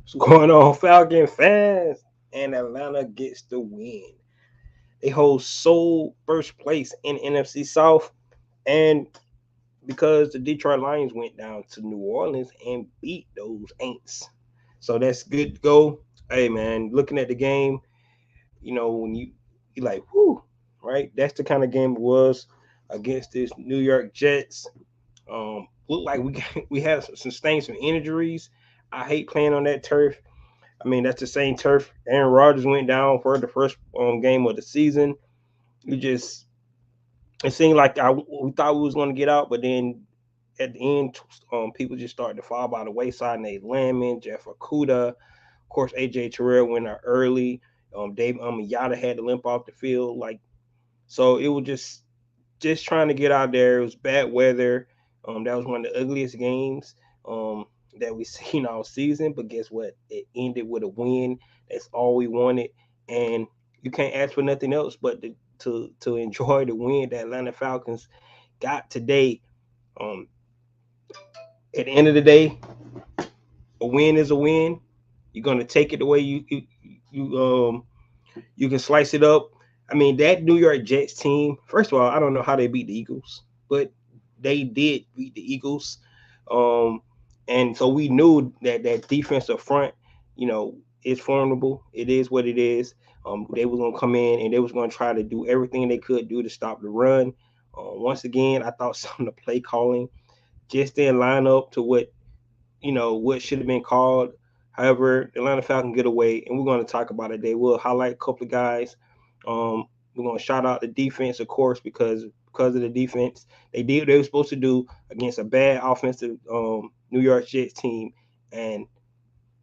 What's going on, Falcon fans? And Atlanta gets the win. They hold sole first place in NFC South, and because the Detroit Lions went down to New Orleans and beat those Aints, so that's good to go. Hey man, looking at the game, when you like, whoo, right? That's the kind of game it was against this New York Jets. Looked like we had sustained some injuries. I hate playing on that turf. I mean, that's the same turf. Aaron Rodgers went down for the first game of the season. You just it seemed like we thought we was going to get out, but then at the end, people just started to fall by the wayside. Nate Landman, Jeff Okuda, of course, AJ Terrell went out early. Dave Yada had to limp off the field. So it was just trying to get out there. It was bad weather. That was one of the ugliest games that we seen all season. But guess what? It ended with a win. That's all we wanted, and you can't ask for nothing else but to enjoy the win that Atlanta Falcons got today. Um, at the end of the day, a win is a win. You're gonna take it the way you you can slice it up. I mean, that New York Jets team, first of all, I don't know how they beat the Eagles, but they did beat the Eagles. Um, and so we knew that that defensive front, you know, is formidable. It is what it is. They was gonna come in and they was gonna try to do everything they could do to stop the run. Once again, I thought some of the play calling just didn't line up to what should have been called. However, the Atlanta Falcons get away, and we're going to talk about it. They will highlight a couple of guys. We're going to shout out the defense, of course, because of the defense they did what they were supposed to do against a bad offensive New York Jets team, and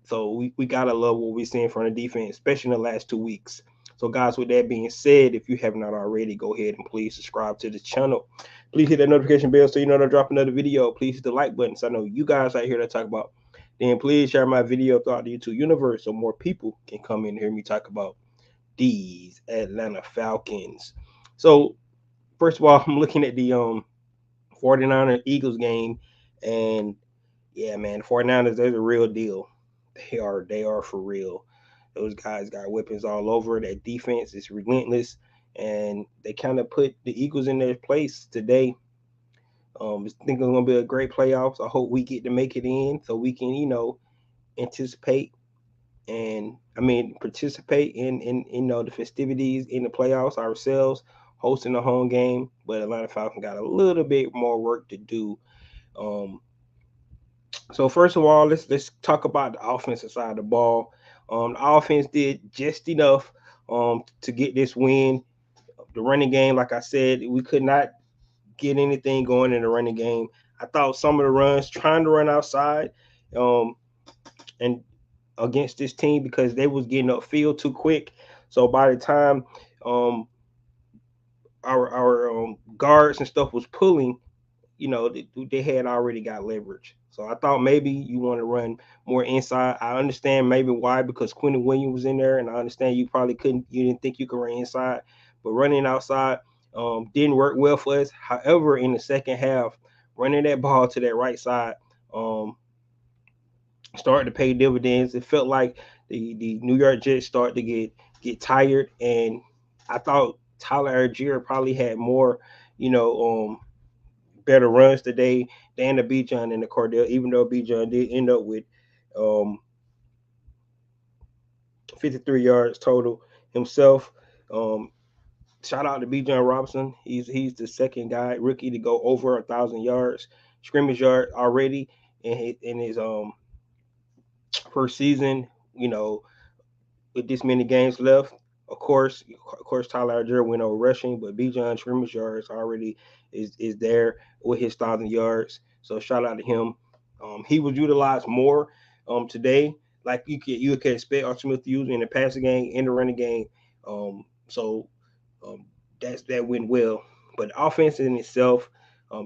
so we gotta love what we're seeing from the defense, especially in the last 2 weeks. So, guys, with that being said, if you have not already, go ahead and please subscribe to the channel. Please hit that notification bell so you know when I drop another video. Please hit the like button so I know you guys out here to talk about. Then please share my video throughout the YouTube universe so more people can come in and hear me talk about these Atlanta Falcons. So, first of all, I'm looking at the 49er Eagles game, and yeah, man, the 49ers, they're the real deal. They are for real. Those guys got weapons all over. That defense is relentless, and they kind of put the Eagles in their place today. I think it's gonna be a great playoffs. I hope we get to make it in so we can, anticipate and participate in the festivities in the playoffs ourselves, hosting a home game. But Atlanta Falcons got a little bit more work to do. Um, So first of all, let's talk about the offensive side of the ball. The offense did just enough to get this win. The running game, like I said, we could not get anything going in the running game. I thought some of the runs trying to run outside um, and against this team because they was getting upfield too quick. So by the time um, our guards and stuff was pulling, they had already got leverage. So I thought maybe you want to run more inside. I understand maybe why because Quentin Williams was in there, and I understand you didn't think you could run inside, but running outside didn't work well for us. However, in the second half, running that ball to that right side um, started to pay dividends. It felt like the New York Jets started to get tired, and I thought Tyler Algier probably had more, you know, better runs today than the Bijan and the Cordell, even though Bijan did end up with um, 53 yards total himself. Um, Shout out to Bijan Robinson. He's the second guy rookie to go over 1,000 yards scrimmage yard already in his first season. You know, with this many games left. Of course, Tyler Algier went over rushing, but Bijan scrimmage yards already is there with his 1,000 yards. So shout out to him. He was utilized more today, like you can expect Archie Smith to use in the passing game and the running game. So um, that went well. But offense in itself,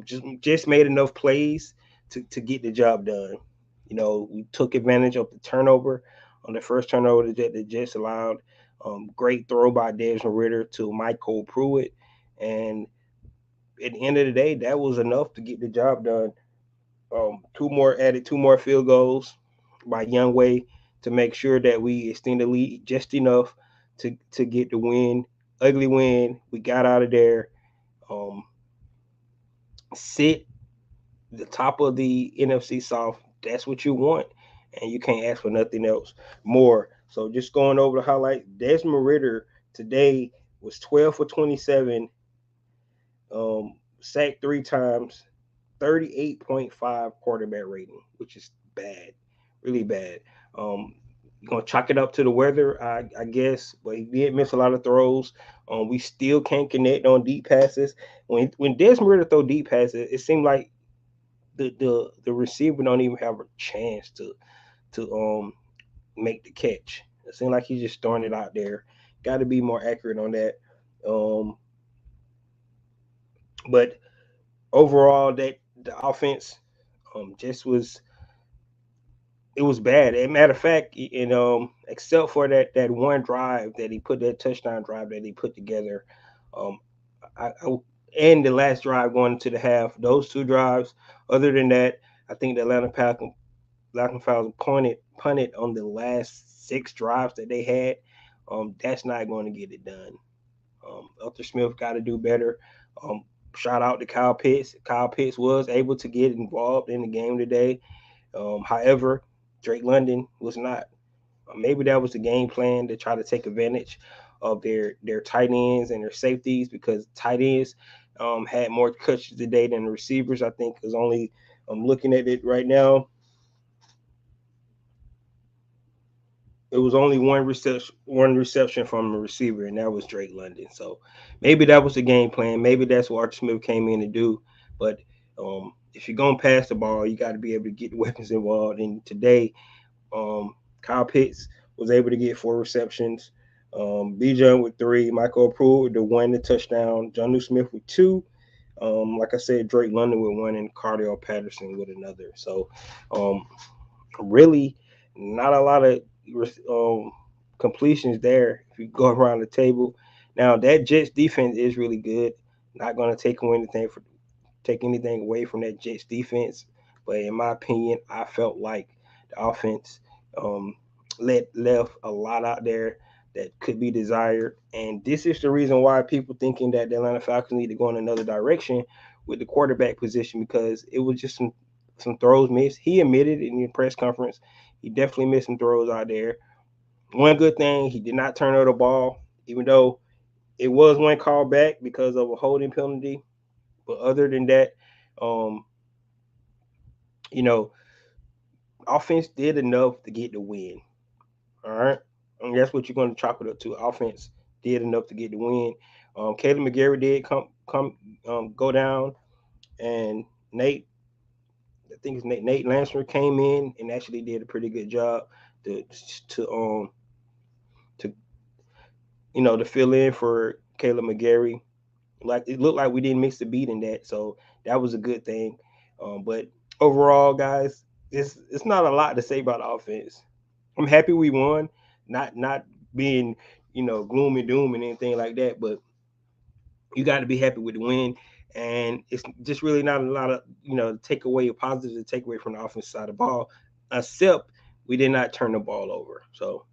just made enough plays to get the job done. We took advantage of the turnover on the first turnover that the Jets allowed. Great throw by Desmond Ritter to Michael Pruitt, and at the end of the day, that was enough to get the job done. Two more field goals by Youngway to make sure that we extend the lead just enough to get the win. Ugly win. We got out of there. Um, Sit the top of the NFC South. That's what you want, and you can't ask for nothing else more. So just going over the highlight, Desmond Ritter today was 12 for 27, sacked 3 times, 38.5 quarterback rating, which is bad, really bad. You're gonna chalk it up to the weather, I guess, but he did miss a lot of throws. We still can't connect on deep passes. When Desmond Ritter throw deep passes, it seemed like the receiver don't even have a chance to make the catch. It seems like he's just throwing it out there. Got to be more accurate on that. Um, but overall, that the offense just was it was bad. As a matter of fact, except for that one drive that he put that touchdown drive that he put together, um, I and the last drive going into the half, those two drives. Other than that, I think the Falcons punted on the last 6 drives that they had. That's not going to get it done. Arthur Smith got to do better. Um, Shout out to Kyle Pitts. Kyle Pitts was able to get involved in the game today. However, Drake London was not. Maybe that was the game plan to try to take advantage of their tight ends and their safeties because tight ends had more catches today than the receivers. I think is only I'm looking at it right now. It was only one reception from a receiver, and that was Drake London. So maybe that was the game plan. Maybe that's what Archie Smith came in to do. But if you're gonna pass the ball, you got to be able to get the weapons involved. And today, Kyle Pitts was able to get 4 receptions. Bijan with 3, Michael Pruitt with the 1 the touchdown, John Smith with 2. Like I said, Drake London with 1 and Cardell Patterson with another. So um, really not a lot of um, completions there if you go around the table. Now that Jets defense is really good. Not going to take anything away from that Jets defense, but in my opinion, I felt like the offense um, left a lot out there that could be desired, and this is the reason why people thinking that the Atlanta Falcons need to go in another direction with the quarterback position because it was just some throws missed. He admitted in the press conference he definitely missed some throws out there. One good thing, he did not turn over the ball, even though it was one call back because of a holding penalty. But other than that, um, you know, offense did enough to get the win. All right. And that's what you're going to chalk it up to. Offense did enough to get the win. Caleb McGarry did come go down, and I think it's Nate Lancer came in and actually did a pretty good job to to um to to fill in for Caleb McGarry. Like it looked like we didn't miss a beat in that, so that was a good thing. But overall, guys, it's not a lot to say about the offense. I'm happy we won, not being gloom and doom and anything like that, but you got to be happy with the win. And it's just really not a lot of take away positives to take away from the offensive side of the ball, except we did not turn the ball over. So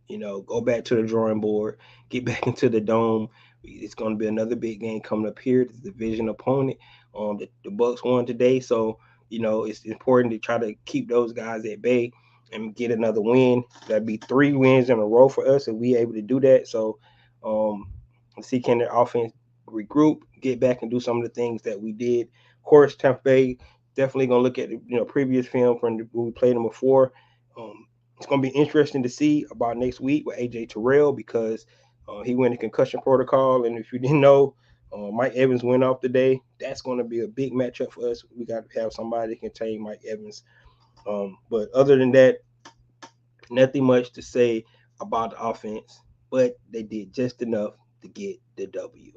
go back to the drawing board, get back into the dome. It's going to be another big game coming up here. The division opponent. The Bucks won today, so it's important to try to keep those guys at bay and get another win. That'd be 3 wins in a row for us if we able to do that. So, let's see can the offense regroup, get back, and do some of the things that we did. Of course, Tampa Bay definitely gonna look at the previous film from when we played them before. It's going to be interesting to see about next week with AJ Terrell because he went in concussion protocol. And if you didn't know, Mike Evans went off today. That's going to be a big matchup for us. We got to have somebody that can contain Mike Evans. But other than that, nothing much to say about the offense, but they did just enough to get the W.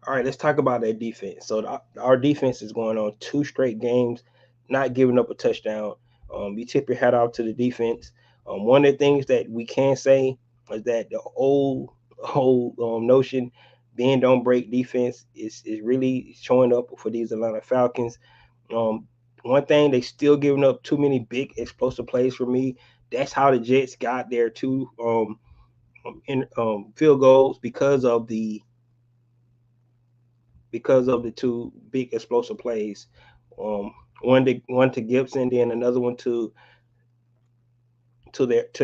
All right, let's talk about that defense. So our defense is going on 2 straight games, not giving up a touchdown. You tip your hat off to the defense. One of the things that we can say is that the whole notion, bend don't break defense is really showing up for these Atlanta Falcons. Um, One thing, they still giving up too many big explosive plays for me. That's how the Jets got their two field goals because of the two big explosive plays. Um, one to Gibson, then another one to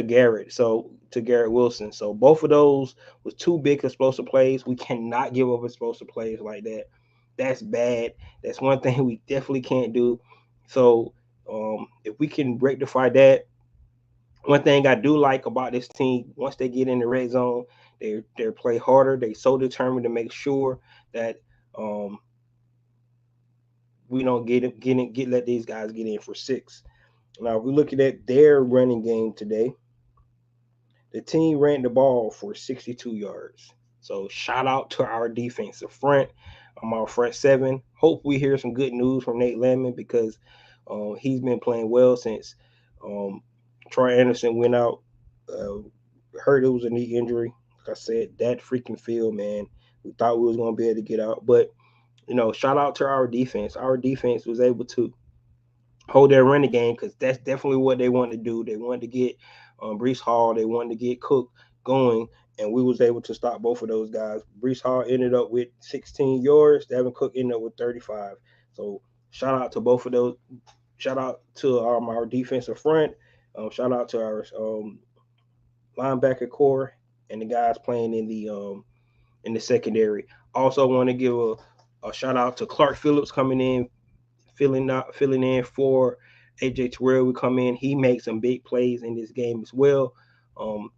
Garrett. So to Garrett Wilson. So both of those was two big explosive plays. We cannot give up explosive plays like that. That's bad. That's one thing we definitely can't do. So if we can rectify that, one thing I do like about this team, once they get in the red zone, they play harder. They so determined to make sure that um, we don't get let these guys get in for six. Now, if we're looking at their running game today, the team ran the ball for 62 yards. So shout out to our defensive front, our front seven. Hope we hear some good news from Nate Landman because he's been playing well since um, Troy Anderson went out. Uh, Heard it was a knee injury. Like I said, that freaking field, man. We thought we was gonna be able to get out, but shout out to our defense. Our defense was able to hold their running game because that's definitely what they wanted to do. They wanted to get Brees Hall. They wanted to get Cook going, and we was able to stop both of those guys. Brees Hall ended up with 16 yards. Devin Cook ended up with 35. So shout out to both of those. Shout out to our defensive front. Shout out to our linebacker core and the guys playing in the secondary. Also want to give a shout out to Clark Phillips coming in filling in for AJ Terrell. We come in, he makes some big plays in this game as well. Um,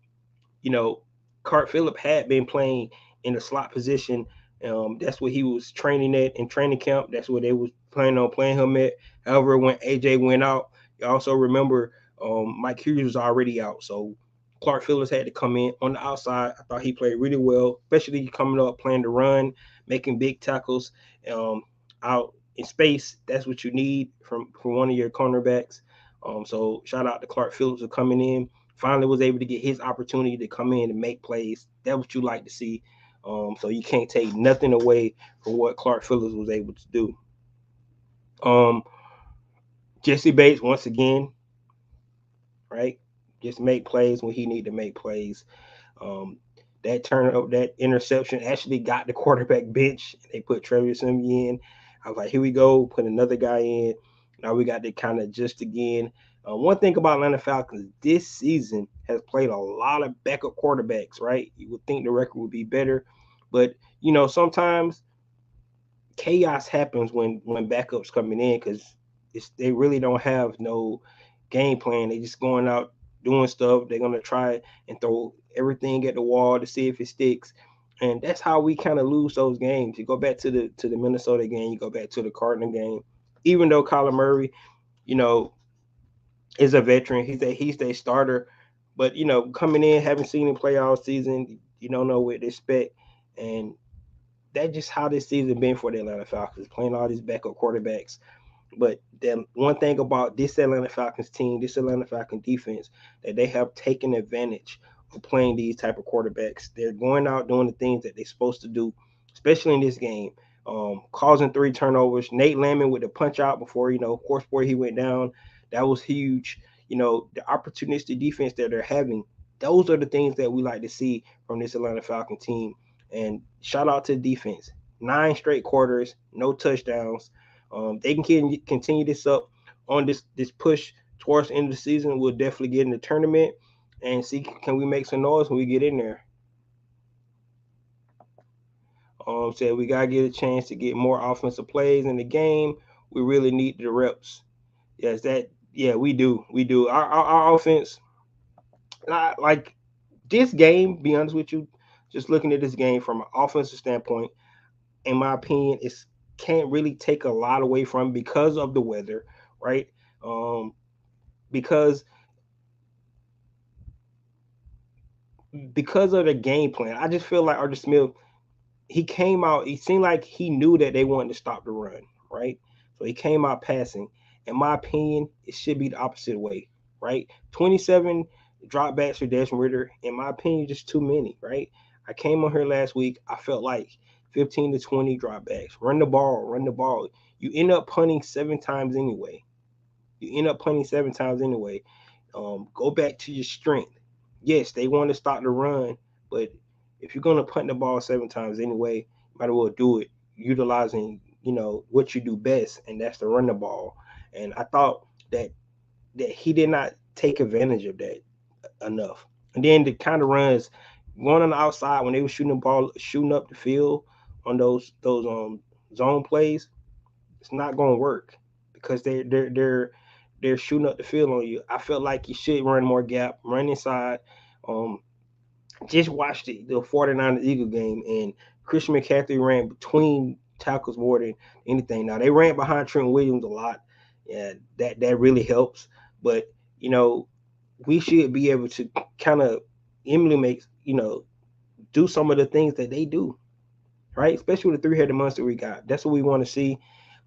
you know, Clark Phillips had been playing in the slot position. That's what he was training at in training camp. That's what they was planning on playing him at. However, when AJ went out, you also remember Mike Hughes was already out, so Clark Phillips had to come in on the outside. I thought he played really well, especially coming up playing the run, making big tackles out in space. That's what you need from one of your cornerbacks. So shout out to Clark Phillips for coming in. Finally was able to get his opportunity to come in and make plays. That's what you like to see. So you can't take nothing away from what Clark Phillips was able to do. Um, Jesse Bates once again, right? Just make plays when he need to make plays. Um, that interception actually got the quarterback bench. They put Trevor Simeon in. I was like, here we go, put another guy in. Now we got to kind of adjust again. One thing about Atlanta Falcons this season has played a lot of backup quarterbacks, right? You would think the record would be better, but sometimes chaos happens when backups coming in because they really don't have no game plan. They just going out doing stuff. They're gonna try and throw everything at the wall to see if it sticks, and that's how we kind of lose those games. You go back to the Minnesota game. You go back to the Cardinal game. Even though Kyler Murray, you know, is a veteran, he's their starter, but coming in, haven't seen him play all season, you don't know what to expect, and that's just how this season been for the Atlanta Falcons, playing all these backup quarterbacks. But then one thing about this Atlanta Falcons team, this Atlanta Falcon defense, that they have taken advantage of playing these type of quarterbacks. They're going out doing the things that they're supposed to do, especially in this game. Causing 3 turnovers. Nate Landman with the punch out before, of course, before he went down. That was huge. The opportunistic defense that they're having, those are the things that we like to see from this Atlanta Falcon team. And shout out to the defense. 9 straight quarters, no touchdowns. They can continue this up on this push towards the end of the season. We'll definitely get in the tournament and see can we make some noise when we get in there. Said we gotta get a chance to get more offensive plays in the game. We really need the reps. Yes, that yeah, we do. We do. Our offense, like this game, be honest with you, just looking at this game from an offensive standpoint, in my opinion, it's can't really take a lot away from because of the weather, right? Because of the game plan, I just feel like Arthur Smith, he came out. He seemed like he knew that they wanted to stop the run, right? So he came out passing. In my opinion, it should be the opposite way, right? 27 dropbacks for Desmond Ritter, in my opinion, just too many, right? I came on here last week. I felt like 15 to 20 dropbacks. Run the ball, run the ball. You end up punting 7 times anyway. Go back to your strength. Yes, they want to start the run, but if you're gonna punt the ball 7 times anyway, you might as well do it utilizing what you do best, and that's to run the ball. And I thought that he did not take advantage of that enough. And then the kind of runs going on the outside when they were shooting the ball, shooting up the field on those zone plays, it's not going to work because they're shooting up the field on you. I felt like you should run more gap, run inside. Um, just watched the 49ers Eagle game, and Christian McCaffrey ran between tackles more than anything. Now they ran behind Trent Williams a lot. Yeah, that really helps. But you know, we should be able to kind of emulate, do some of the things that they do, right? Especially with the three-headed monster we got. That's what we want to see.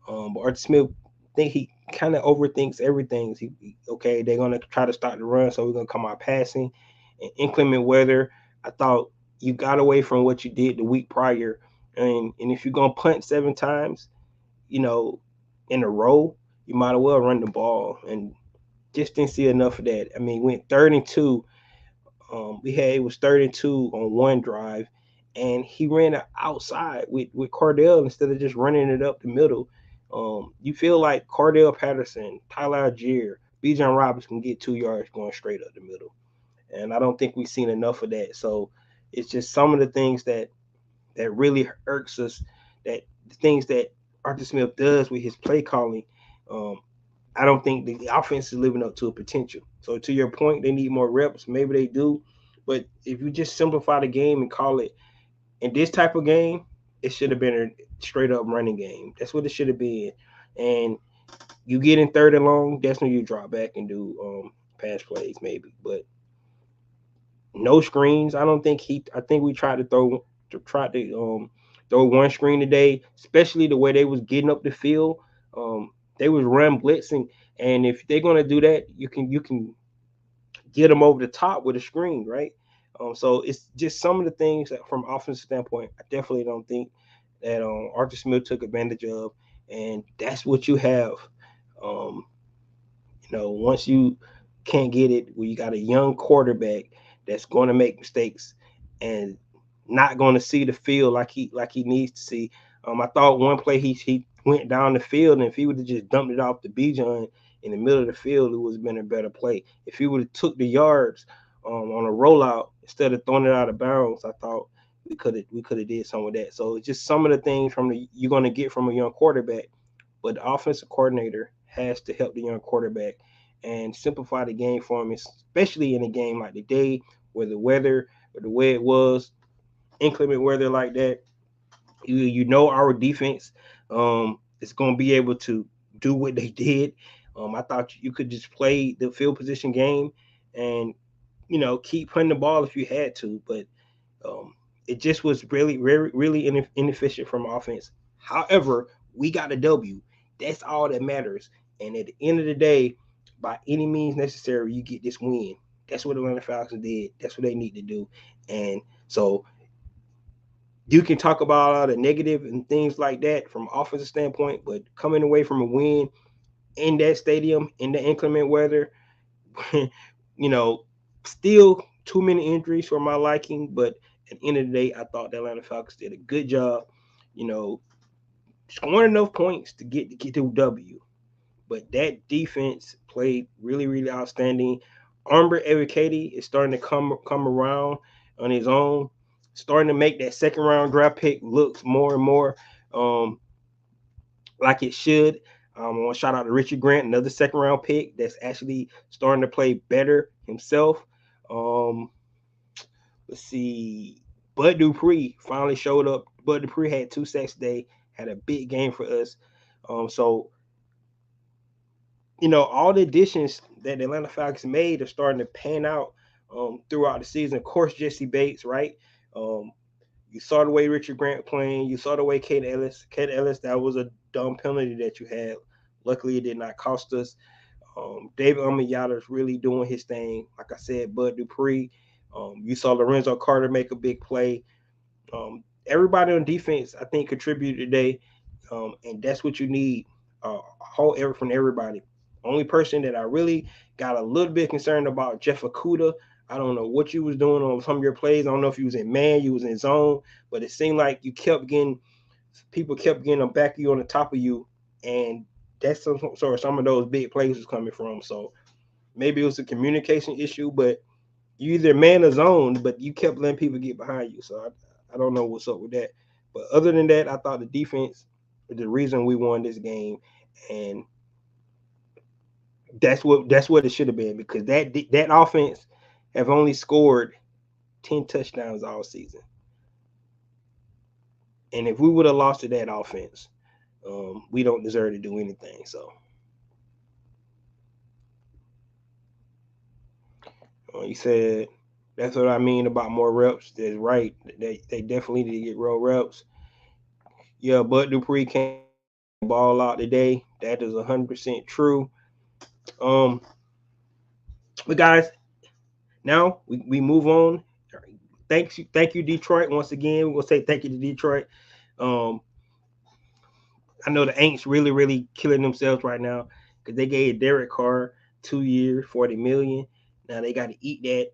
But Arthur Smith, think he kind of overthinks everything. Okay, they're gonna try to start the run, so we're gonna come out passing. And inclement weather, I thought you got away from what you did the week prior, and if you're gonna punt 7 times, you know, in a row, you might as well run the ball. And just didn't see enough of that. I mean, went 3rd and 2. It was 3rd and 2 on one drive, and he ran it outside with Cardell instead of just running it up the middle. You feel like Cardell Patterson, Tyler Algier, Bijan Robinson can get 2 yards going straight up the middle, and I don't think we've seen enough of that. So it's just some of the things that really irks us. That the things that Arthur Smith does with his play calling. Um, I don't think the offense is living up to a potential. So to your point, they need more reps. Maybe they do, but if you just simplify the game and call it in this type of game, it should have been a straight up running game. That's what it should have been. And you get in 3rd and long, that's when you drop back and do pass plays maybe. But no screens. I don't think he. I think we tried to throw one screen today, especially the way they was getting up the field. They was run blitzing, and if they're gonna do that, you can get them over the top with a screen, right? So it's just some of the things that, from offensive standpoint, I definitely don't think that Arthur Smith took advantage of, and that's what you have. Um, once you can't get it, where you got a young quarterback that's going to make mistakes and not going to see the field like he needs to see. I thought one play he went down the field, and if he would have just dumped it off the Bijan in the middle of the field, it would have been a better play. If he would have took the yards on a rollout instead of throwing it out of bounds, I thought we could have did some of that. So it's just some of the things you're going to get from a young quarterback, but the offensive coordinator has to help the young quarterback and simplify the game for him, especially in a game like today where the weather or the way it was, inclement weather like that. You know our defense is going to be able to do what they did. I thought you could just play the field position game and keep putting the ball if you had to, but um, it just was really, really, really inefficient from offense. However, we got a W. That's all that matters. And at the end of the day, by any means necessary, you get this win. That's what the Atlanta Falcons did. That's what they need to do. And so you can talk about all the negative and things like that from offensive standpoint, but coming away from a win in that stadium in the inclement weather, you know, still too many injuries for my liking, but at the end of the day, I thought the Atlanta Falcons did a good job, you know, scoring enough points to get to W. But that defense played really, really outstanding. Armber Evicati is starting to come around on his own, starting to make that second round draft pick look more and more um, like it should. I want to shout out to Richard Grant, another second round pick that's actually starting to play better himself. Um, let's see. Bud Dupree finally showed up. Bud Dupree had 2 sacks today, had a big game for us. So all the additions that the Atlanta Falcons made are starting to pan out throughout the season. Of course, Jesse Bates, right? Um, you saw the way Richard Grant playing. You saw the way Kate Ellis. Kate Ellis, that was a dumb penalty that you had. Luckily, it did not cost us. David Amiyata is really doing his thing. Like I said, Bud Dupree. You saw Lorenzo Carter make a big play. Everybody on defense, I think, contributed today, and that's what you need. Whole effort from everybody Only person that I really got a little bit concerned about, Jeff Okuda. I don't know what you was doing on some of your plays. I don't know if you was in man, you was in zone, but it seemed like you kept getting people kept getting them back of you on the top of you, and that's some of those big plays was coming from. So maybe it was a communication issue, but you either man or zone, but you kept letting people get behind you. So I don't know what's up with that. But other than that, I thought the defense was the reason we won this game, and that's what it should have been because that offense have only scored 10 touchdowns all season, and if we would have lost to that offense, we don't deserve to do anything. So he said that's what I mean about more reps. That's right. They definitely need to get real reps. Yeah, Bud Dupree came ball out today. That is 100% true. Um, but guys, now we move on. Thank you, Detroit. Once again, we'll say thank you to Detroit. Um, I know the Aints really killing themselves right now because they gave Derek Carr 2 years, 40 million. Now they got to eat that.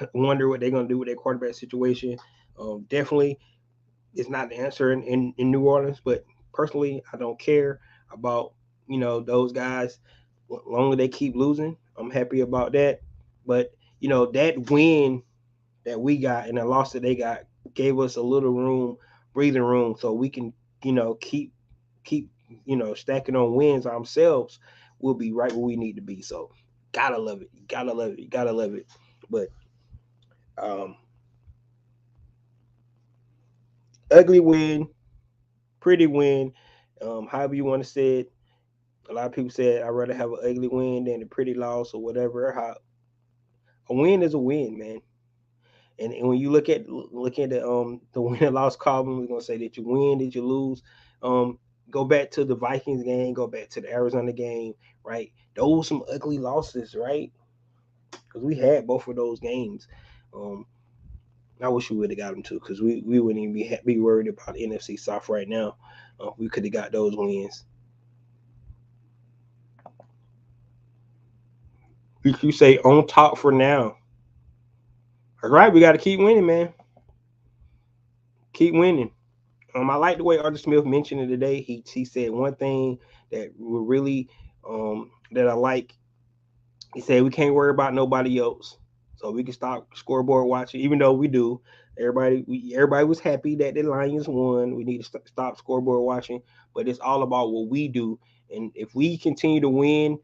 I wonder what they're gonna do with their quarterback situation. Definitely, it's not the answer in New Orleans, but personally, I don't care about those guys. As long as they keep losing, I'm happy about that. But that win that we got and the loss that they got gave us a little room, breathing room, so we can keep stacking on wins ourselves. We'll be right where we need to be. So gotta love it, gotta love it, gotta love it. But um, ugly win, pretty win, however you want to say it. A lot of people said I'd rather have an ugly win than a pretty loss or whatever. How a win is a win, man. And when you look at the win and loss column, we're gonna say that you win, that you lose. Go back to the Vikings game, go back to the Arizona game, right? Those some ugly losses, right? Because we had both of those games. Um, I wish we would have got them too, because we wouldn't even be worried about NFC South right now. We could have got those wins. You say on top for now. All right, we got to keep winning, man. Keep winning. I like the way Arthur Smith mentioned it today. He said one thing that will really that I like. He said we can't worry about nobody else, so we can stop scoreboard watching. Even though we do, everybody was happy that the Lions won. We need to stop scoreboard watching, but it's all about what we do. And if we continue to win,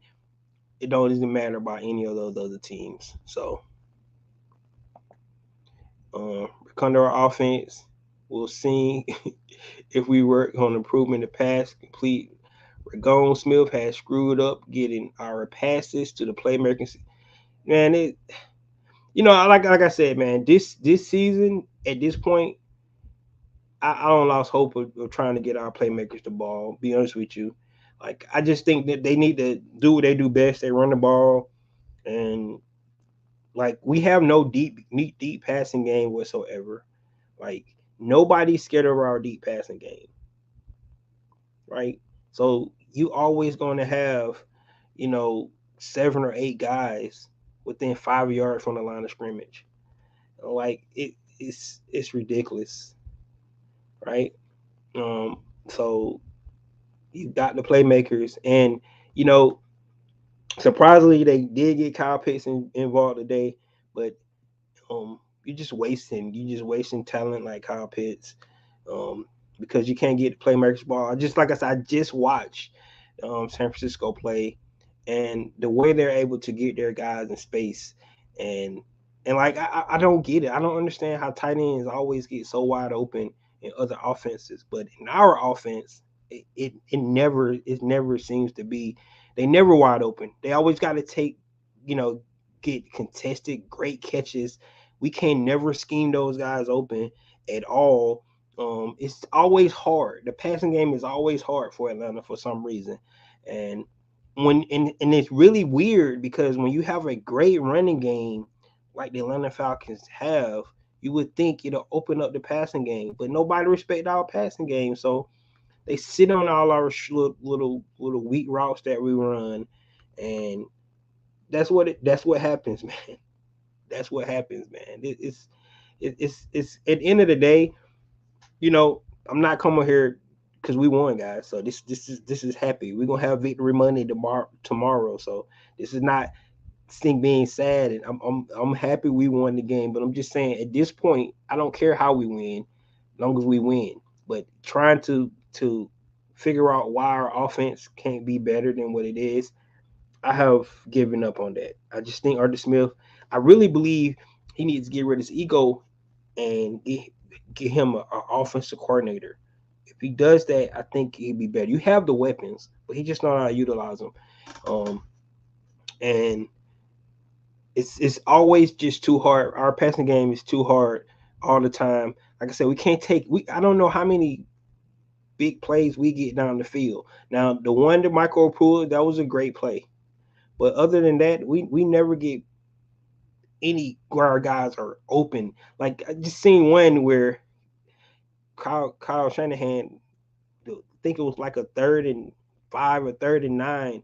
it don't even matter about any of those other teams. So, under our offense, we'll see if we work on improving the pass complete. Ragone Smith has screwed up getting our passes to the playmakers. Man, like I said, man, this season at this point, I don't lost hope of trying to get our playmakers the ball. Be honest with you, like I just think that they need to do what they do best. They run the ball, and like we have no deep passing game whatsoever. Like nobody's scared of our deep passing game, right? So you always going to have, you know, 7 or 8 guys within 5 yards from the line of scrimmage. Like it's ridiculous, right? Um, so you got the playmakers, and you know, surprisingly, they did get Kyle Pitts involved today, but you're just wasting talent like Kyle Pitts, um, because you can't get the playmakers ball. Just like I said, I just watched San Francisco play, and the way they're able to get their guys in space, and like I don't get it. I don't understand how tight ends always get so wide open in other offenses, but in our offense, it never seems to be. They never wide open. They always got to you know, get contested great catches. We can never scheme those guys open at all. It's always hard. The passing game is always hard for Atlanta for some reason, and and it's really weird because when you have a great running game like the Atlanta Falcons have, you would think it'll open up the passing game, but nobody respect our passing game, so they sit on all our little weak routes that we run, and that's what happens, man. That's what happens, man. It's at the end of the day, you know, I'm not coming here because we won, guys. So this is happy. We're gonna have victory money tomorrow. So this is not thing being sad, and I'm happy we won the game. But I'm just saying, at this point, I don't care how we win, as long as we win. But trying to figure out why our offense can't be better than what it is, I have given up on that. I just think Arthur Smith. I really believe he needs to get rid of his ego and get him a offensive coordinator. If he does that, I think he'd be better. You have the weapons, but he just don't know how to utilize them. Um, and it's always just too hard. Our passing game is too hard all the time. Like I said, we can't take. I don't know how many big plays we get down the field. Now the one that Michael pulled, that was a great play. But other than that, we never get any where our guys are open. Like I just seen one where Kyle Shanahan, I think it was like a 3rd and 5 or 3rd and 9,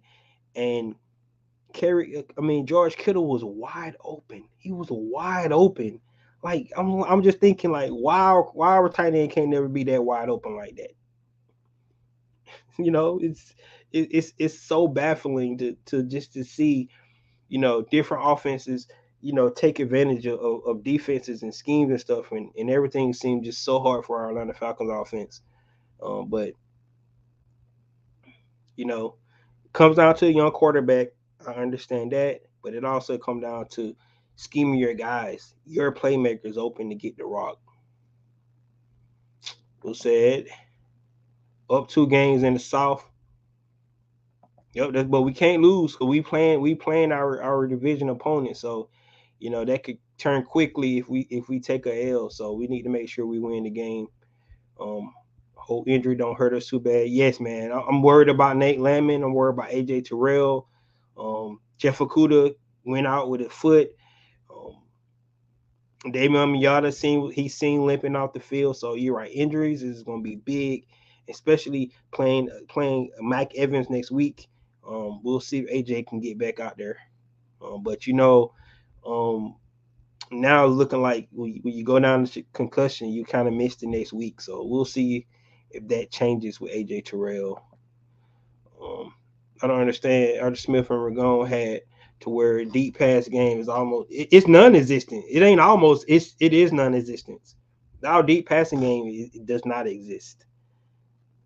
and George Kittle was wide open. He was wide open. Like I'm just thinking like, why our tight end can't never be that wide open like that? You know, it's so baffling to just to see, different offenses, take advantage of defenses and schemes and stuff, and everything seemed just so hard for our Atlanta Falcons offense. But you know, comes down to a young quarterback. I understand that, but it also comes down to scheming your guys, your playmakers open to get the rock. Who said up 2 games in the South? Yep, but we can't lose because we playing our division opponent. So, that could turn quickly if we take a L. So we need to make sure we win the game. Hope injury don't hurt us too bad. Yes, man. I'm worried about Nate Landman. I'm worried about AJ Terrell. Jeff Okuda went out with a foot. Damian Miyata he's seen limping off the field. So you're right. Injuries is going to be big, especially playing Mike Evans next week. We'll see if AJ can get back out there. But um, now it's looking like when you go down to concussion, you kind of miss the next week. So we'll see if that changes with AJ Terrell. Um, I don't understand. Arthur Smith and Ragon had to where deep pass game is it's non-existent. It ain't almost. It is non-existent. Our deep passing game it does not exist.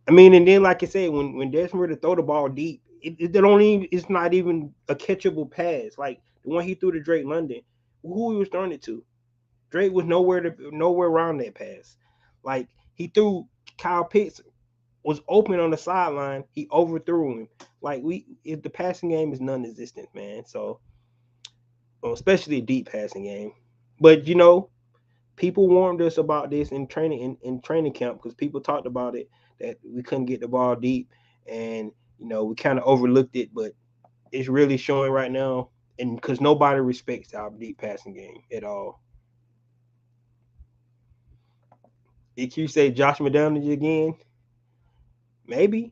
And then like I said, when Desmond to throw the ball deep, it don't even. It's not even a catchable pass. Like the one he threw to Drake London, who he was throwing it to. Drake was nowhere around that pass. Like he threw Kyle Pitts was open on the sideline, he overthrew him. Like if the passing game is non-existent, man. So especially a deep passing game. But people warned us about this in training camp because people talked about it that we couldn't get the ball deep, and we kind of overlooked it, but it's really showing right now, and because nobody respects our deep passing game at all. If you say Josh McDaniels again, maybe,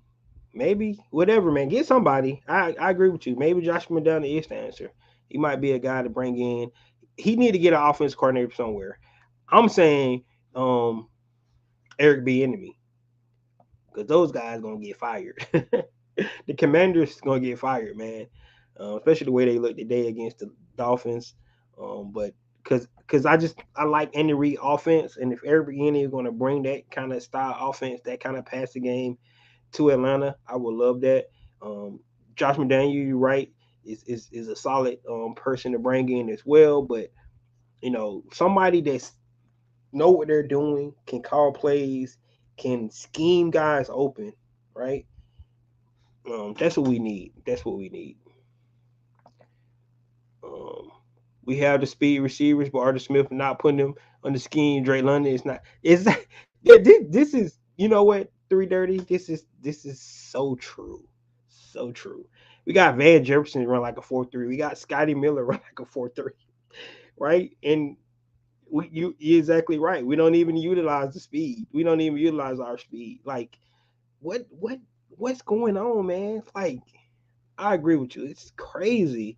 whatever, man. Get somebody. I agree with you. Maybe Josh McDaniels is the answer. He might be a guy to bring in. He need to get an offense coordinator somewhere. I'm saying Eric B. Enemy, because those guys gonna get fired. The Commanders gonna get fired, man. Especially the way they look today against the Dolphins. But because I like Andy Reid offense, and if Eric B. Enemy is gonna bring that kind of style offense, that kind of passing game to Atlanta, I would love that. Josh McDaniel, you're right, is a solid person to bring in as well. But somebody that's know what they're doing, can call plays, can scheme guys open, right? That's what we need. That's what we need. Um, we have the speed receivers, but Arthur Smith not putting them on the scheme. Drake London is not. Is yeah, this is what 330. This is so true, so true. We got Van Jefferson run like a 4.3. We got Scotty Miller run like a 4.3, right? And you're exactly right. We don't even utilize the speed. We don't even utilize our speed. Like what what's going on, man? Like I agree with you. It's crazy.